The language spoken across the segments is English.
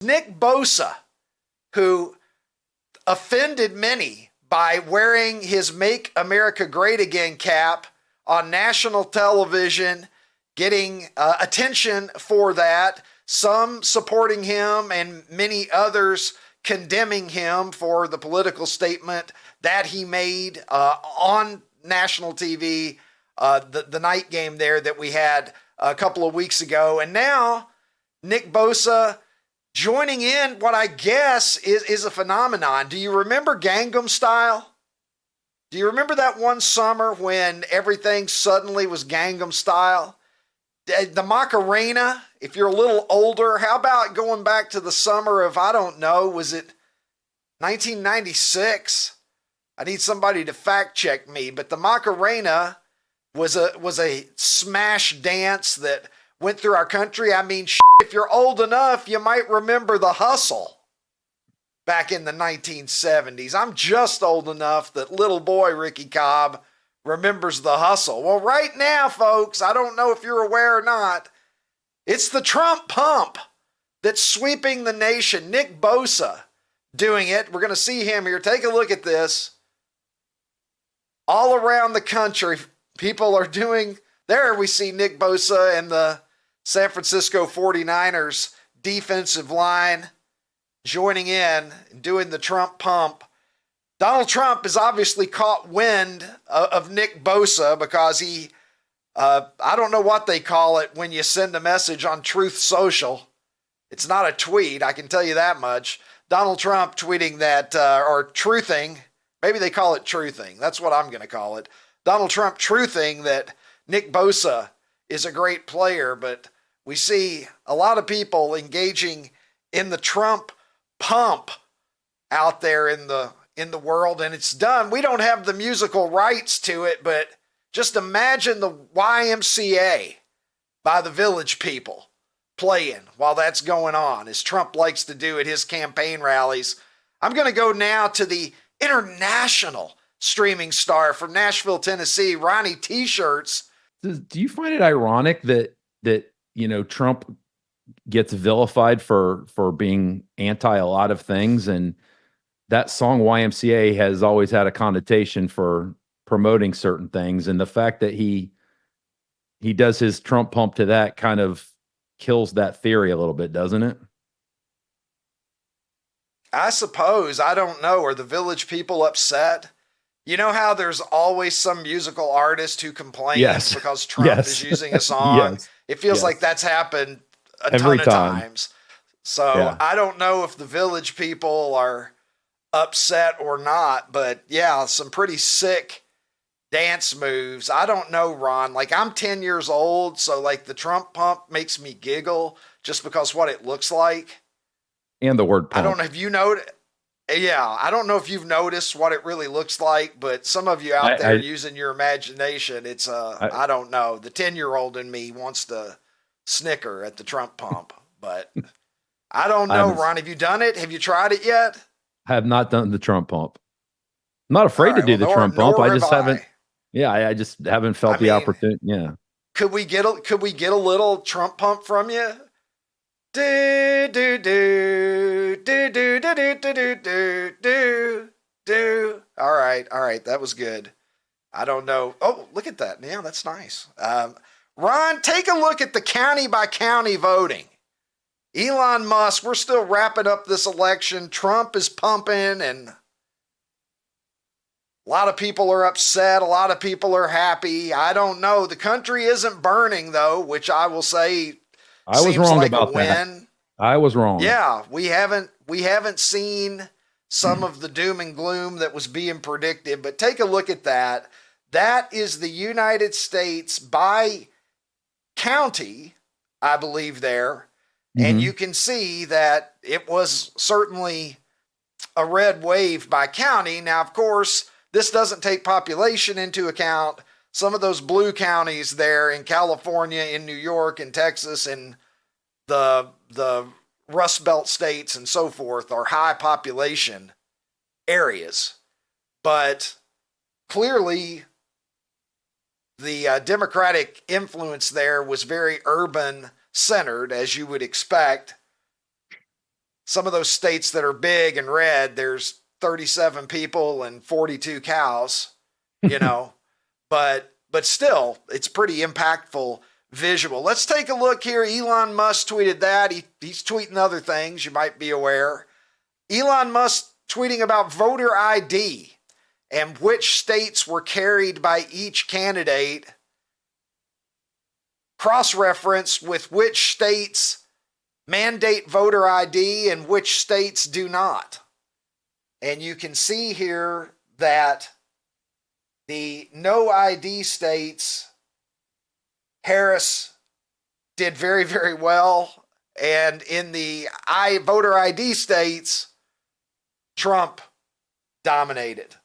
Nick Bosa, who offended many by wearing his Make America Great Again cap on national television, getting attention for that, some supporting him and many others condemning him for the political statement that he made on national TV, the night game there that we had a couple of weeks ago. And now Nick Bosa joining in what I guess is a phenomenon. Do you remember Gangnam Style? Do you remember that one summer when everything suddenly was Gangnam Style? The Macarena, if you're a little older, how about going back to the summer of, I don't know, was it 1996? I need somebody to fact check me, but the Macarena was a smash dance that went through our country. I mean, if you're old enough, you might remember the hustle back in the 1970s. I'm just old enough that little boy Ricky Cobb remembers the hustle. Well, right now, folks, I don't know if you're aware or not, it's the Trump pump that's sweeping the nation. Nick Bosa doing it. We're going to see him here. Take a look at this. All around the country, people are doing, there we see Nick Bosa and the San Francisco 49ers defensive line joining in and doing the Trump pump. Donald Trump has obviously caught wind of Nick Bosa because he, I don't know what they call it when you send a message on Truth Social. It's not a tweet, I can tell you that much. Donald Trump tweeting that, or truthing, maybe they call it truthing. That's what I'm going to call it. Donald Trump truthing that Nick Bosa is a great player, but we see a lot of people engaging in the Trump pump out there in the world, and it's done. We don't have the musical rights to it, but just imagine the YMCA by the Village People playing while that's going on, as Trump likes to do at his campaign rallies. I'm going to go now to the international streaming star from Nashville, Tennessee, Ronnie T-Shirts. Do you find it ironic that Trump gets vilified for being anti a lot of things, and that song YMCA has always had a connotation for promoting certain things, and the fact that he does his Trump pump to that kind of kills that theory a little bit, doesn't it? I suppose. I don't know. Are the Village People upset? You know how there's always some musical artist who complains because Trump is using a song? It feels like that's happened a ton of times. So I don't know if the Village People are upset or not, but yeah, some pretty sick dance moves. I don't know, Ron. Like, I'm 10 years old, so like the Trump pump makes me giggle just because what it looks like. And the word pump. I don't know if you know. Yeah, I don't know if you've noticed what it really looks like, but some of you out there using your imagination, it's I don't know. The 10-year-old in me wants to snicker at the Trump pump, but I don't know, Ron. Have you done it? Have you tried it yet? I have not done the Trump pump. I'm not afraid to do the Trump pump. I just haven't. Yeah, I just haven't felt the opportunity. Yeah. Could we get a little Trump pump from you? Do do do do do do do do do do do. All right, that was good. I don't know. Oh, look at that. Yeah, that's nice. Ron, take a look at the county by county voting. Elon Musk, we're still wrapping up this election. Trump is pumping, and a lot of people are upset. A lot of people are happy. I don't know. The country isn't burning, though, which I will say I was wrong about that. I was wrong. Yeah, we haven't seen some of the doom and gloom that was being predicted, but take a look at that. That is the United States by county, I believe there. And you can see that it was certainly a red wave by county. Now, of course, this doesn't take population into account. Some of those blue counties there in California, in New York, in Texas, and the Rust Belt states and so forth are high population areas. But clearly, the Democratic influence there was very urban centered, as you would expect. some of those states that are big and red, there's 37 people and 42 cows, but still, it's pretty impactful visual. Let's take a look here. Elon Musk tweeted that. He's tweeting other things, you might be aware. Elon Musk tweeting about voter ID and which states were carried by each candidate, cross-referenced with which states mandate voter ID and which states do not. And you can see here that the no ID states, Harris did very, very well. And in the voter ID states, Trump dominated.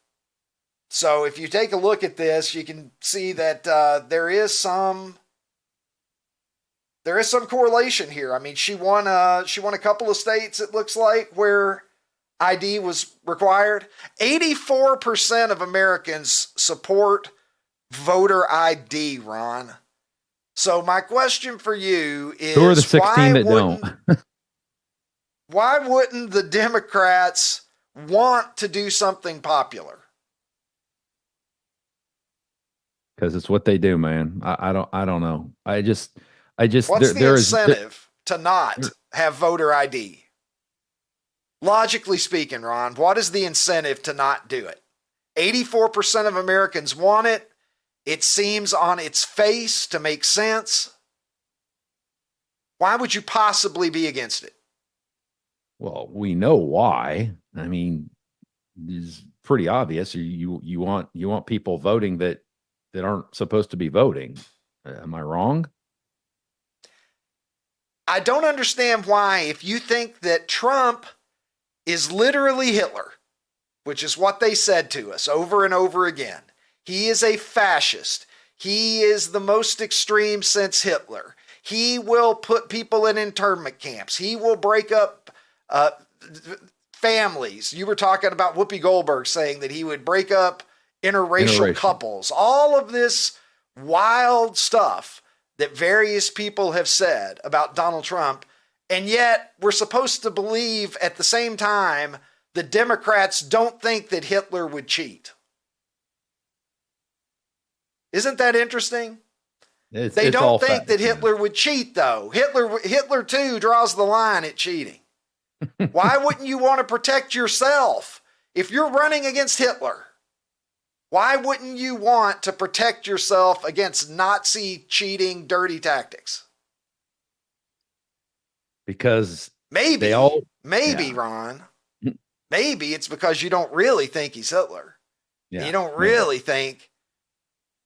So if you take a look at this, you can see that there is some correlation here. I mean, she won a couple of states, it looks like, where ID was required. 84% of Americans support voter ID, Ron. So my question for you is, who are the 16 that don't? Why wouldn't the Democrats want to do something popular? Because it's what they do, man. I don't know. I just. What's the incentive to not have voter ID? Logically speaking, Ron, what is the incentive to not do it? 84% of Americans want it. It seems on its face to make sense. Why would you possibly be against it? Well, we know why. I mean, it's pretty obvious. You want people voting that aren't supposed to be voting. Am I wrong? I don't understand why, if you think that Trump is literally Hitler, which is what they said to us over and over again. He is a fascist. He is the most extreme since Hitler. He will put people in internment camps. He will break up families. You were talking about Whoopi Goldberg saying that he would break up interracial couples. All of this wild stuff that various people have said about Donald Trump, and yet we're supposed to believe at the same time the Democrats don't think that Hitler would cheat. Isn't that interesting? They don't think that Hitler would cheat, though. Hitler too draws the line at cheating. Why wouldn't you want to protect yourself? If you're running against Hitler, why wouldn't you want to protect yourself against Nazi cheating, dirty tactics? Because maybe, Ron, maybe it's because you don't really think he's Hitler. Yeah, you don't really think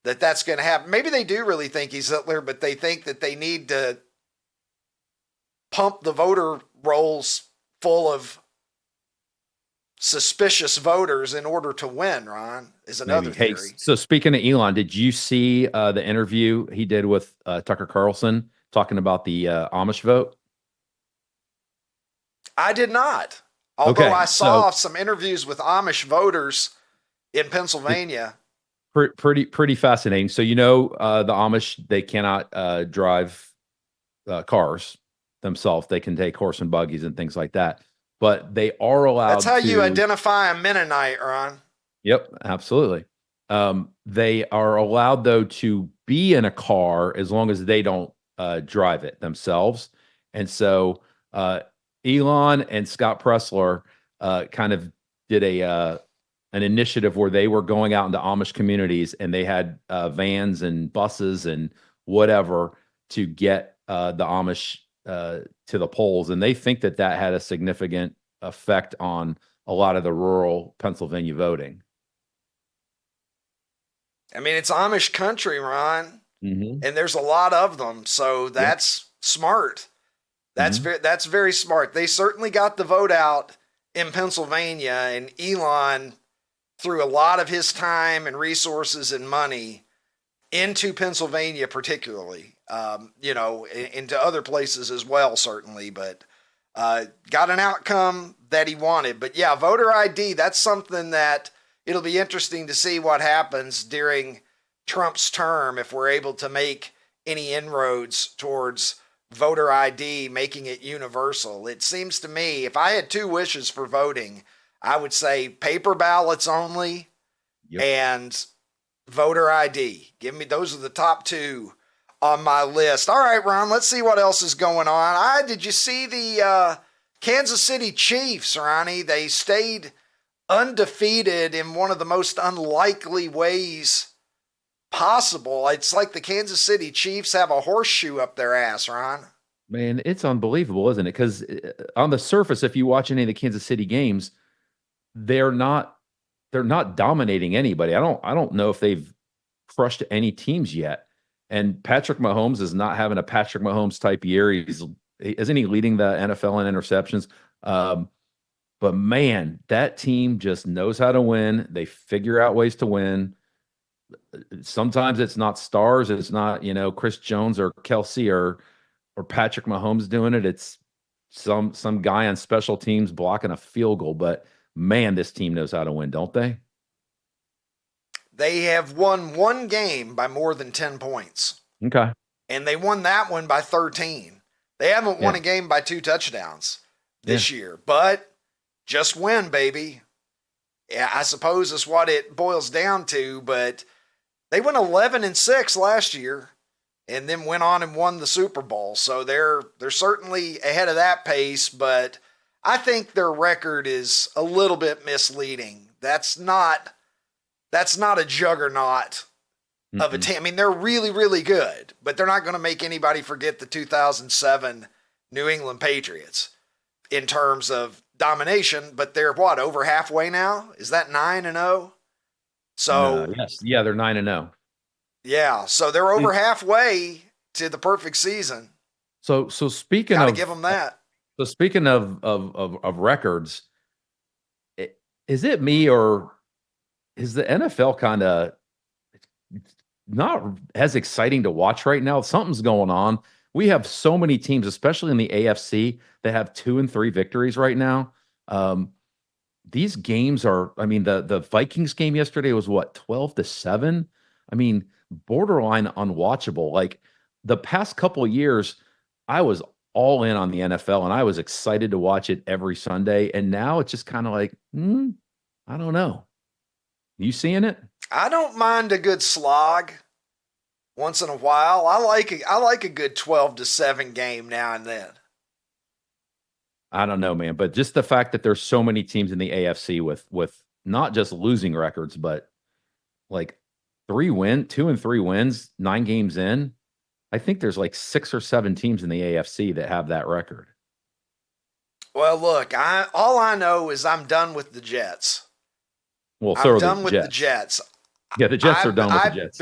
that that's going to happen. Maybe they do really think he's Hitler, but they think that they need to pump the voter rolls full of suspicious voters in order to win, Ron, is another theory. Hey, so speaking of Elon, did you see the interview he did with Tucker Carlson talking about the Amish vote? I did not. Although I saw some interviews with Amish voters in Pennsylvania. Pretty fascinating. So, the Amish, they cannot drive cars themselves. They can take horse and buggies and things like that. But they are allowed. That's how you identify a Mennonite, Ron. Yep, absolutely. They are allowed, though, to be in a car as long as they don't drive it themselves. And so Elon and Scott Pressler kind of did an initiative where they were going out into Amish communities, and they had vans and buses and whatever to get the Amish to the polls. And they think that had a significant effect on a lot of the rural Pennsylvania voting. I mean, it's Amish country, Ron, and there's a lot of them. So that's smart. That's very smart. They certainly got the vote out in Pennsylvania, and Elon threw a lot of his time and resources and money into Pennsylvania, particularly, into other places as well, certainly, but got an outcome that he wanted. But yeah, voter ID, that's something that it'll be interesting to see what happens during Trump's term if we're able to make any inroads towards voter ID, making it universal. It seems to me, if I had two wishes for voting, I would say paper ballots only and voter ID. Give me, those are the top two on my list. All right, Ron, let's see what else is going on. Did you see the Kansas City Chiefs, Ronnie? They stayed undefeated in one of the most unlikely ways possible. It's like the Kansas City Chiefs have a horseshoe up their ass, Ron. Man, it's unbelievable, isn't it? Because on the surface, if you watch any of the Kansas City games, they're not dominating anybody. I don't know if they've crushed any teams yet. And Patrick Mahomes is not having a Patrick Mahomes type year. Isn't he leading the NFL in interceptions? But man, that team just knows how to win. They figure out ways to win. Sometimes it's not stars. It's not, Chris Jones or Kelsey or Patrick Mahomes doing it. It's some guy on special teams blocking a field goal. But man, this team knows how to win, don't they? They have won one game by more than 10 points. Okay. And they won that one by 13. They haven't won a game by 2 touchdowns this year, but just win, baby. Yeah, I suppose is what it boils down to, but they went 11-6 last year and then went on and won the Super Bowl. So they're certainly ahead of that pace, but I think their record is a little bit misleading. That's not a juggernaut of a team. I mean, they're really, really good, but they're not going to make anybody forget the 2007 New England Patriots in terms of domination, but they're over halfway now? Is that 9-0? So yes. Yeah, they're 9-0. Yeah, so they're over halfway to the perfect season. So speaking Gotta of, give them that. So speaking of records, is it me or is the NFL kind of not as exciting to watch right now? Something's going on. We have so many teams, especially in the AFC, that have 2 and 3 victories right now. These games are, I mean, the Vikings game yesterday was 12-7. I mean, borderline unwatchable. Like the past couple of years, I was all in on the NFL and I was excited to watch it every Sunday. And now it's just kind of like, I don't know. You seeing it? I don't mind a good slog once in a while. I like a good 12-7 game now and then. I don't know, man, but just the fact that there's so many teams in the AFC with not just losing records, but like 2 and 3 wins, 9 games in. I think there's like 6 or 7 teams in the AFC that have that record. Well, look, all I know is I'm done with the Jets. Well, so I'm done with the Jets. Yeah, the Jets are done with the Jets.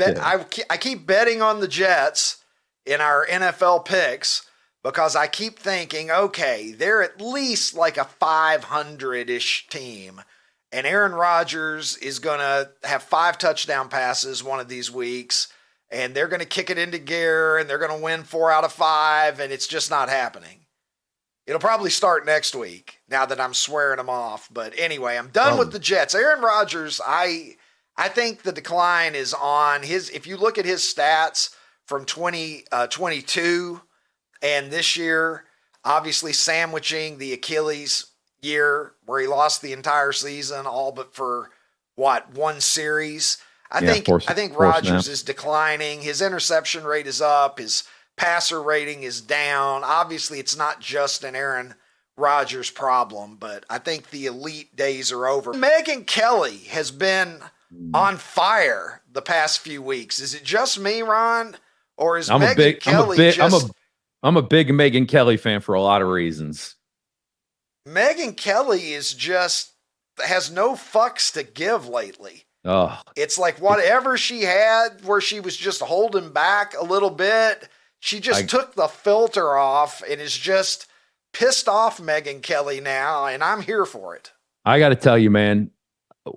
I keep betting on the Jets in our NFL picks because I keep thinking, okay, they're at least like a 500-ish team. And Aaron Rodgers is going to have 5 touchdown passes one of these weeks. And they're going to kick it into gear and they're going to win 4 out of 5. And it's just not happening. It'll probably start next week now that I'm swearing them off. But anyway, I'm done with the Jets. Aaron Rodgers, I think the decline is on his. If you look at his stats from 2022 and this year, obviously sandwiching the Achilles year where he lost the entire season, all but for one series. I think Rodgers is declining. His interception rate is up. His passer rating is down. Obviously, it's not just an Aaron Rodgers problem, but I think the elite days are over. Megyn Kelly has been on fire the past few weeks. Is it just me, Ron? Or is Megyn Kelly I'm a big Megyn Kelly fan for a lot of reasons. Megyn Kelly has no fucks to give lately. Oh, it's like whatever she had where she was just holding back a little bit, she just took the filter off and is just pissed off Megyn Kelly now, and I'm here for it. I got to tell you, man,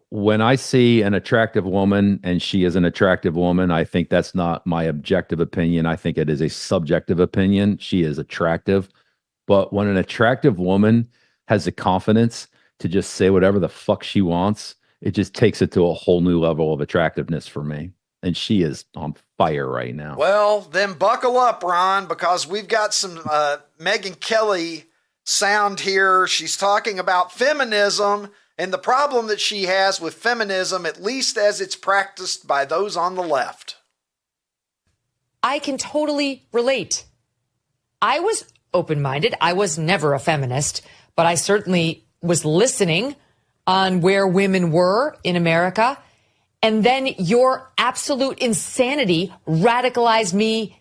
when I see an attractive woman and she is an attractive woman, I think that's not my objective opinion. I think it is a subjective opinion. She is attractive. But when an attractive woman has the confidence to just say whatever the fuck she wants, it just takes it to a whole new level of attractiveness for me. and she is on fire right now. Well, then buckle up, Ron, because we've got some Megyn Kelly sound here. She's talking about feminism and the problem that she has with feminism, at least as it's practiced by those on the left. I can totally relate. I was open-minded. I was never a feminist, but I certainly was listening on where women were in America. And then your absolute insanity radicalized me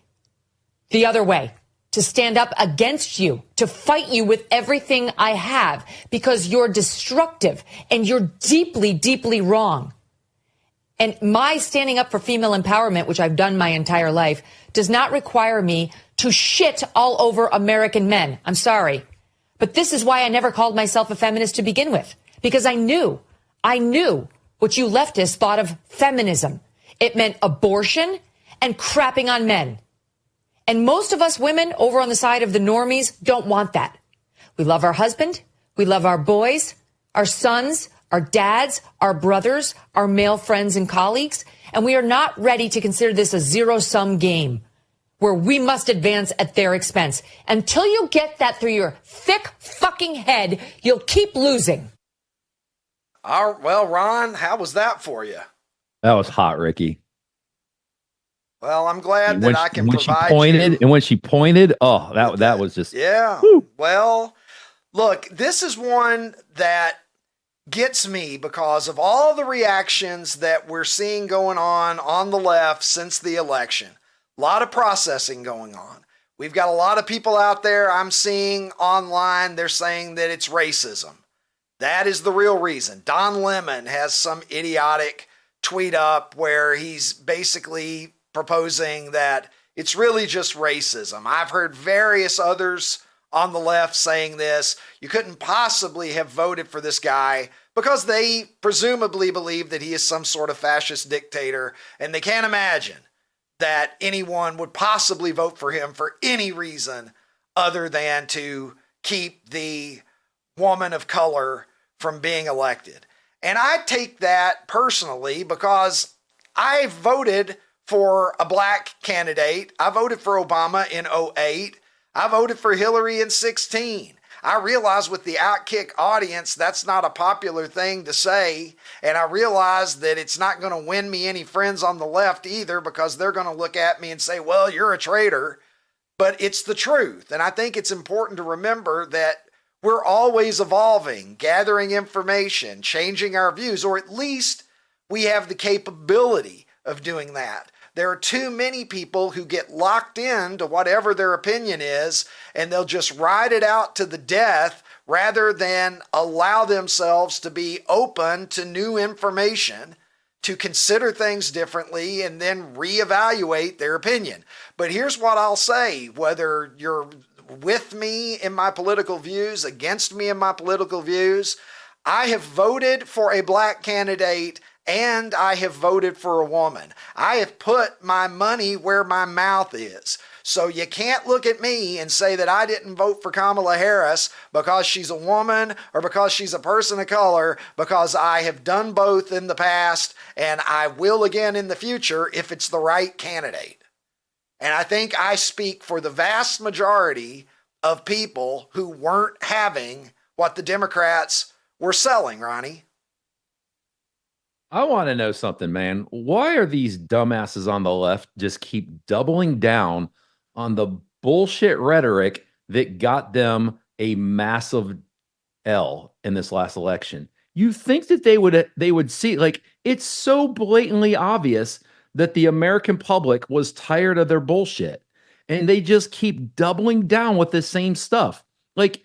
the other way, to stand up against you, to fight you with everything I have, because you're destructive and you're deeply, deeply wrong. And my standing up for female empowerment, which I've done my entire life, does not require me to shit all over American men. I'm sorry. But this is why I never called myself a feminist to begin with, because I knew what you leftists thought of feminism. It meant abortion and crapping on men. And most of us women over on the side of the normies don't want that. We love our husband. We love our boys, our sons, our dads, our brothers, our male friends and colleagues. And we are not ready to consider this a zero-sum game where we must advance at their expense. Until you get that through your thick fucking head, you'll keep losing. Well, Ron, how was that for you? That was hot, Ricky. Well, I'm glad that I can provide you. And when she pointed, that was just... Yeah. Whew. Well, look, this is one that gets me because of all the reactions that we're seeing going on the left since the election. A lot of processing going on. We've got a lot of people out there I'm seeing online. They're saying that it's racism. That is the real reason. Don Lemon has some idiotic tweet up where he's basically proposing that it's really just racism. I've heard various others on the left saying this. You couldn't possibly have voted for this guy because they presumably believe that he is some sort of fascist dictator, and they can't imagine that anyone would possibly vote for him for any reason other than to keep the woman of color from being elected. And I take that personally because I voted for a black candidate. I voted for Obama in 2008. I voted for Hillary in 2016. I realize with the OutKick audience, that's not a popular thing to say. And I realize that it's not going to win me any friends on the left either, because they're going to look at me and say, well, you're a traitor. But it's the truth. And I think it's important to remember that we're always evolving, gathering information, changing our views, or at least we have the capability of doing that. There are too many people who get locked into whatever their opinion is, and they'll just ride it out to the death rather than allow themselves to be open to new information, to consider things differently, and then reevaluate their opinion. But here's what I'll say, whether you're with me in my political views, against me in my political views, I have voted for a black candidate and I have voted for a woman. I have put my money where my mouth is. So you can't look at me and say that I didn't vote for Kamala Harris because she's a woman or because she's a person of color, because I have done both in the past and I will again in the future if it's the right candidate. And I think I speak for the vast majority of people who weren't having what the Democrats were selling, Ronnie. I want to know something, man. Why are these dumbasses on the left just keep doubling down on the bullshit rhetoric that got them a massive L in this last election? You think that they would see, like, it's so blatantly obvious that the American public was tired of their bullshit, and they just keep doubling down with the same stuff. Like,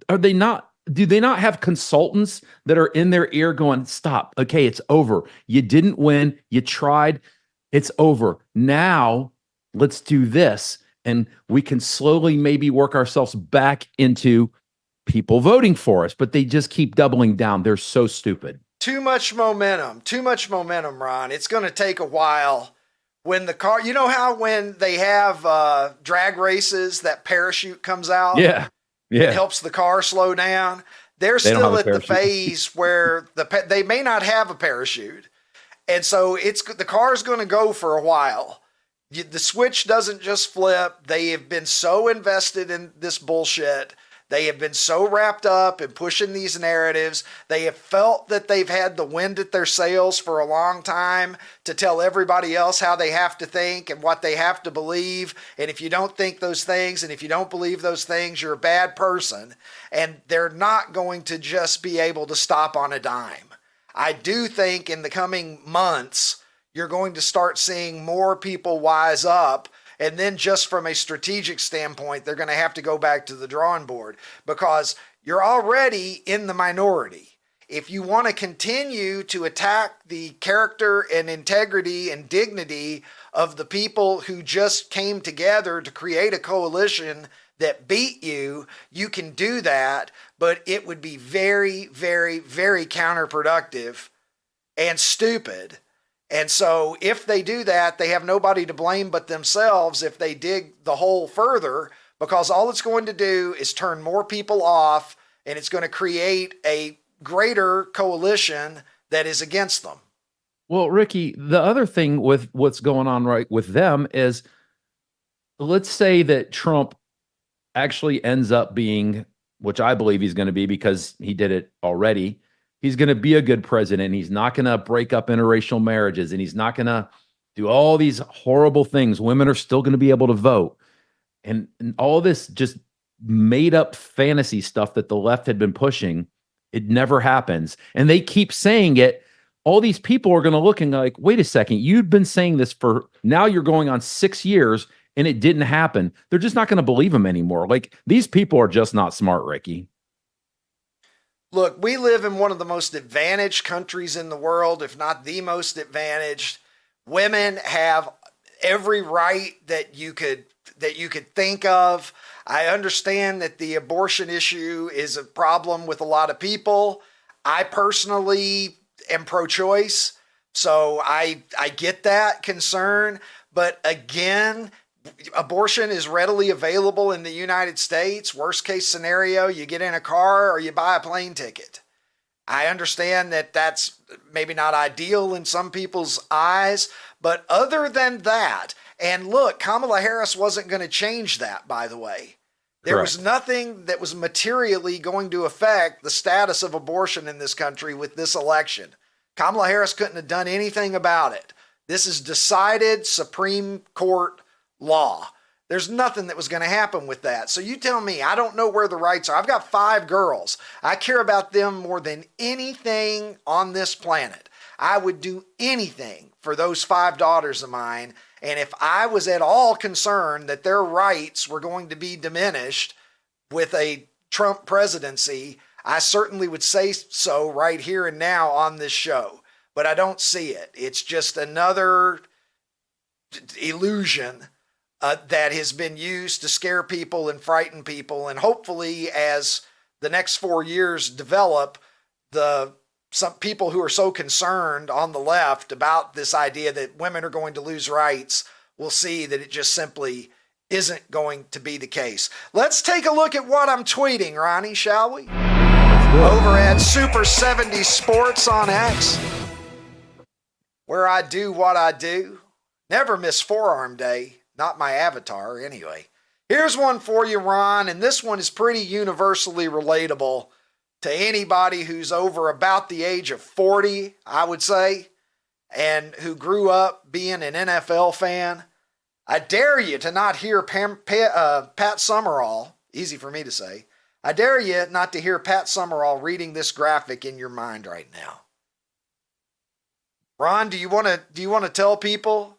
do they not have consultants that are in their ear going, stop, okay, it's over. You didn't win. You tried. It's over. Now let's do this. And we can slowly maybe work ourselves back into people voting for us, but they just keep doubling down. They're so stupid. Too much momentum, Ron. It's going to take a while. When the car, you know how when they have drag races, that parachute comes out? Yeah. It helps the car slow down. They're still at the phase where they may not have a parachute. And so the car's going to go for a while. The switch doesn't just flip. They have been so invested in this bullshit. They have been so wrapped up in pushing these narratives. They have felt that they've had the wind at their sails for a long time to tell everybody else how they have to think and what they have to believe. And if you don't think those things and if you don't believe those things, you're a bad person. And they're not going to just be able to stop on a dime. I do think in the coming months, you're going to start seeing more people wise up. And then just from a strategic standpoint, they're going to have to go back to the drawing board because you're already in the minority. If you want to continue to attack the character and integrity and dignity of the people who just came together to create a coalition that beat you, you can do that, but it would be very, very, very counterproductive and stupid. And so if they do that, they have nobody to blame but themselves if they dig the hole further, because all it's going to do is turn more people off, and it's going to create a greater coalition that is against them. Well, Ricky, the other thing with what's going on right with them is, let's say that Trump actually ends up being, which I believe he's going to be because he did it already, he's going to be a good president. He's not going to break up interracial marriages, and he's not going to do all these horrible things. Women are still going to be able to vote. And all this just made up fantasy stuff that the left had been pushing. It never happens. And they keep saying it. All these people are going to look and like, wait a second, you've been saying this for, now you're going on 6 years and it didn't happen. They're just not going to believe him anymore. Like, these people are just not smart, Ricky. Look, we live in one of the most advantaged countries in the world, if not the most advantaged. Women have every right that you could think of. I understand that the abortion issue is a problem with a lot of people. I personally am pro-choice, so I get that concern. But again, abortion is readily available in the United States. Worst case scenario, you get in a car or you buy a plane ticket. I understand that that's maybe not ideal in some people's eyes, but other than that, and look, Kamala Harris wasn't going to change that, by the way. There was nothing that was materially going to affect the status of abortion in this country with this election. Kamala Harris couldn't have done anything about it. This is decided Supreme Court law. There's nothing that was going to happen with that. So you tell me, I don't know where the rights are. I've got 5 girls. I care about them more than anything on this planet. I would do anything for those 5 daughters of mine. And if I was at all concerned that their rights were going to be diminished with a Trump presidency, I certainly would say so right here and now on this show. But I don't see it. It's just another illusion that has been used to scare people and frighten people. And hopefully, as the next 4 years develop, some people who are so concerned on the left about this idea that women are going to lose rights will see that it just simply isn't going to be the case. Let's take a look at what I'm tweeting, Ronnie, shall we? Over at Super 70 Sports on X, where I do what I do. Never miss forearm day. Not my avatar, anyway. Here's one for you, Ron, and this one is pretty universally relatable to anybody who's over about the age of 40, I would say, and who grew up being an NFL fan. I dare you to not hear Pat Summerall, easy for me to say, I dare you not to hear Pat Summerall reading this graphic in your mind right now. Ron, do you want to tell people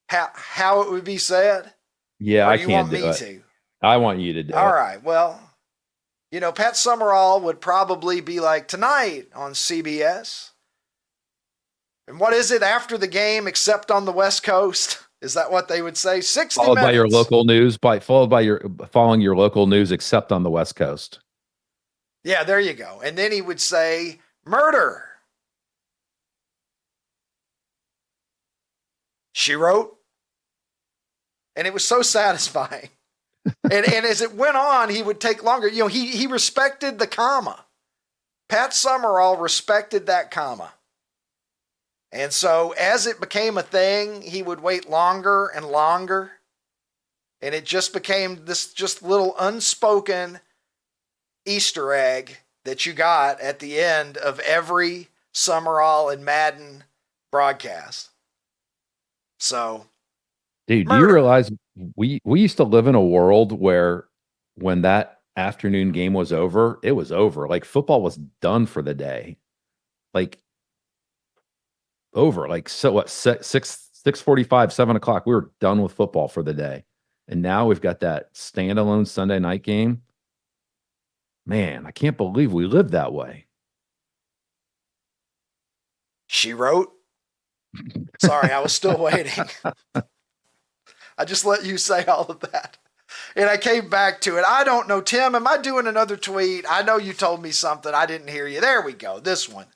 how it would be said? Yeah, or I do you can't want do me it. to? I want you to do it. All right. Well, Pat Summerall would probably be like, tonight on CBS. And what is it after the game except on the West Coast? Is that what they would say? 60 followed minutes. By your local news, following your local news except on the West Coast. Yeah, there you go. And then he would say, murder. She wrote. And it was so satisfying. and as it went on, he would take longer. He respected the comma. Pat Summerall respected that comma. And so as it became a thing, he would wait longer and longer. And it just became this just little unspoken Easter egg that you got at the end of every Summerall and Madden broadcast. So, dude, do you realize we used to live in a world where when that afternoon game was over, it was over. Like football was done for the day. Like over. Like so what 6:45, 7:00, we were done with football for the day. And now we've got that standalone Sunday night game. Man, I can't believe we lived that way. She wrote. Sorry, I was still waiting. I just let you say all of that. And I came back to it. I don't know, Tim, am I doing another tweet? I know you told me something. I didn't hear you. There we go. This one.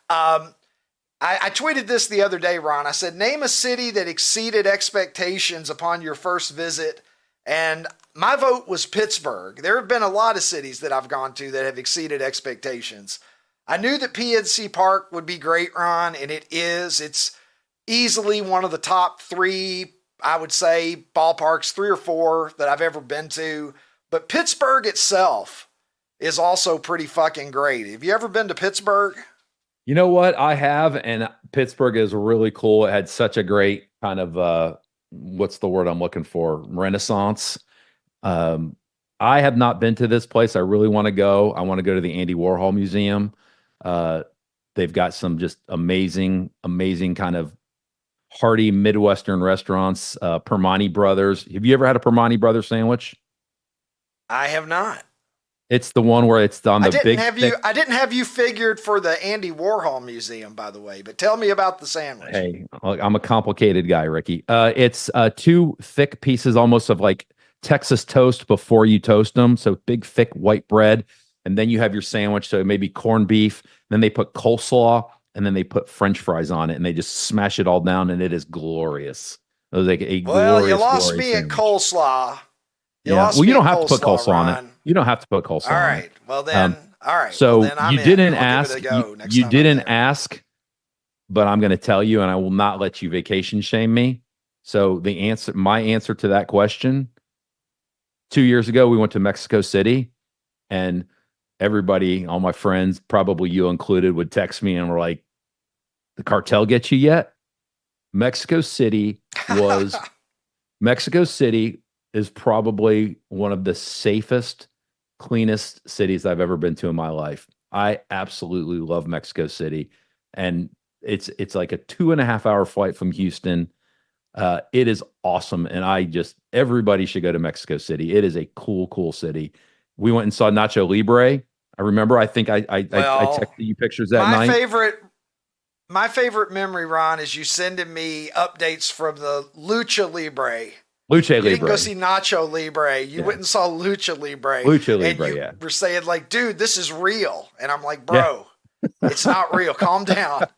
I tweeted this the other day, Ron. I said, name a city that exceeded expectations upon your first visit. And my vote was Pittsburgh. There have been a lot of cities that I've gone to that have exceeded expectations. I knew that PNC Park would be great, Ron, and it is. It's easily one of the top 3, I would say, ballparks, 3 or 4 that I've ever been to. But Pittsburgh itself is also pretty fucking great. Have you ever been to Pittsburgh? You know what? I have, and Pittsburgh is really cool. It had such a great kind of, what's the word I'm looking for? Renaissance. I have not been to this place. I really want to go. I want to go to the Andy Warhol Museum. They've got some just amazing kind of hearty Midwestern restaurants. Permani Brothers. Have you ever had a Permani Brothers sandwich? I have not. It's the one where it's on the big. I didn't have you figured for the Andy Warhol Museum, by the way. But tell me about the sandwich. Hey, I'm a complicated guy, Ricky. It's 2 thick pieces, almost of like Texas toast before you toast them. So big, thick white bread, and then you have your sandwich. So maybe corned beef. Then they put coleslaw, and then they put French fries on it, and they just smash it all down, and it is glorious. It was like a glorious. You lost me sandwich. at coleslaw. You don't have to put coleslaw on it. You don't have to put coleslaw. All right. Well then. All right. So well, then you didn't ask. You didn't ask, but I'm going to tell you, and I will not let you vacation shame me. So my answer to that question, 2 years ago, we went to Mexico City, and everybody, all my friends, probably you included, would text me and were like, "The cartel get you yet?" Mexico City is probably one of the safest, cleanest cities I've ever been to in my life. I absolutely love Mexico City. And it's like a 2.5-hour flight from Houston. It is awesome. And everybody should go to Mexico City. It is a cool city. We went and saw Nacho Libre. I remember, I think I texted you pictures that night. My favorite memory, Ron, is you sending me updates from the Lucha Libre. You didn't go see Nacho Libre. You went and saw Lucha Libre. And you were saying like, dude, this is real. And I'm like, bro, it's not real. Calm down.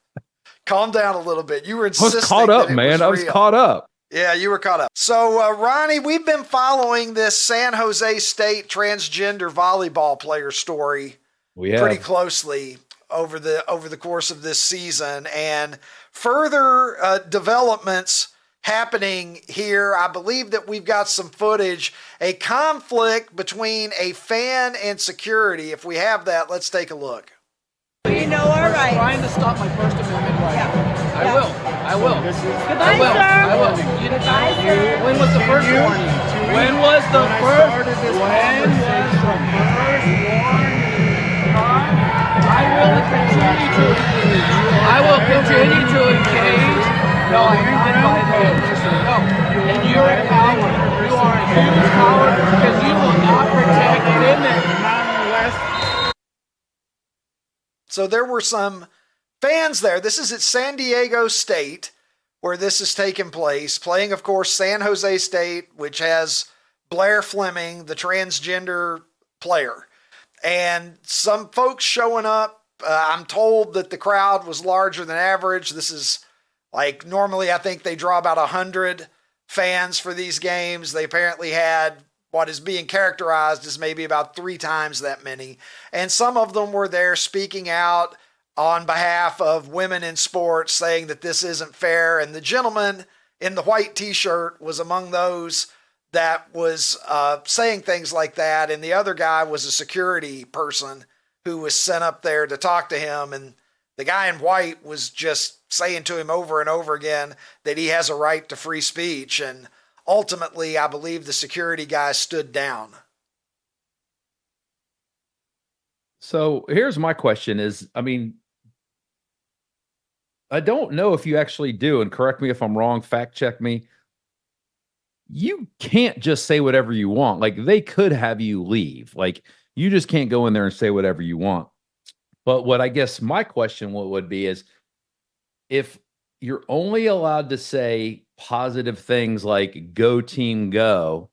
Calm down a little bit. You were insisting. I was caught up, man. I was caught up. Yeah, you were caught up. So, Ronnie, we've been following this San Jose State transgender volleyball player story pretty closely over the course of this season. And further developments happening here. I believe that we've got some footage, a conflict between a fan and security. If we have that, let's take a look. You know our rights. Trying to stop my First Amendment right. Yeah. I will. Goodbye, sir. I will. Goodbye, sir. When was the first warning? When was the first warning? I will continue to engage. No, I'm not invited. No. And you're a coward. You are a huge coward because you will not protect women. So there were some fans there. This is at San Diego State where this is taking place, playing, of course, San Jose State, which has Blair Fleming, the transgender player. And some folks showing up. I'm told that the crowd was larger than average. This is like normally I think they draw about 100 fans for these games. They apparently had what is being characterized as maybe about 3 times that many. And some of them were there speaking out on behalf of women in sports, saying that this isn't fair. And the gentleman in the white t-shirt was among those that was saying things like that. And the other guy was a security person who was sent up there to talk to him. And the guy in white was just saying to him over and over again that he has a right to free speech. And ultimately, I believe the security guy stood down. So here's my question is, I mean, I don't know if you actually do, and correct me if I'm wrong, fact check me. You can't just say whatever you want. Like, they could have you leave. Like, you just can't go in there and say whatever you want. But what I guess my question would be is, if you're only allowed to say positive things like "go team go,"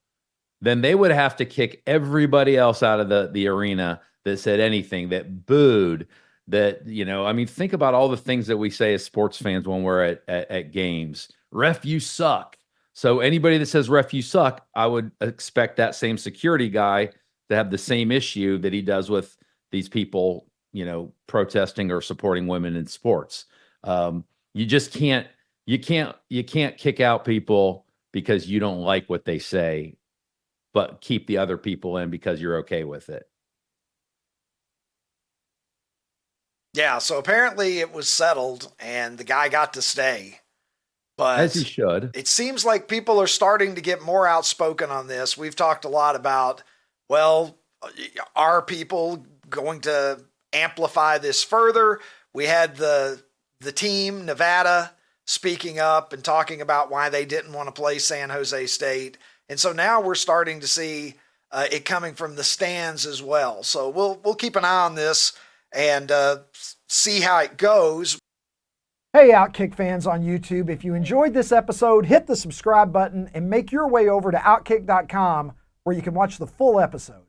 then they would have to kick everybody else out of the arena that said anything, that booed, that, you know, I mean, think about all the things that we say as sports fans when we're at games. Ref, you suck. So anybody that says ref, you suck, I would expect that same security guy to have the same issue that he does with these people, you know, protesting or supporting women in sports. You just can't kick out people because you don't like what they say, but keep the other people in because you're okay with it. Yeah, so apparently it was settled and the guy got to stay. But as he should. It seems like people are starting to get more outspoken on this. We've talked a lot about, well, are people going to amplify this further? We had the team, Nevada, speaking up and talking about why they didn't want to play San Jose State. And so now we're starting to see it coming from the stands as well. So we'll keep an eye on this and see how it goes. Hey, OutKick fans on YouTube, if you enjoyed this episode, hit the subscribe button and make your way over to OutKick.com where you can watch the full episode.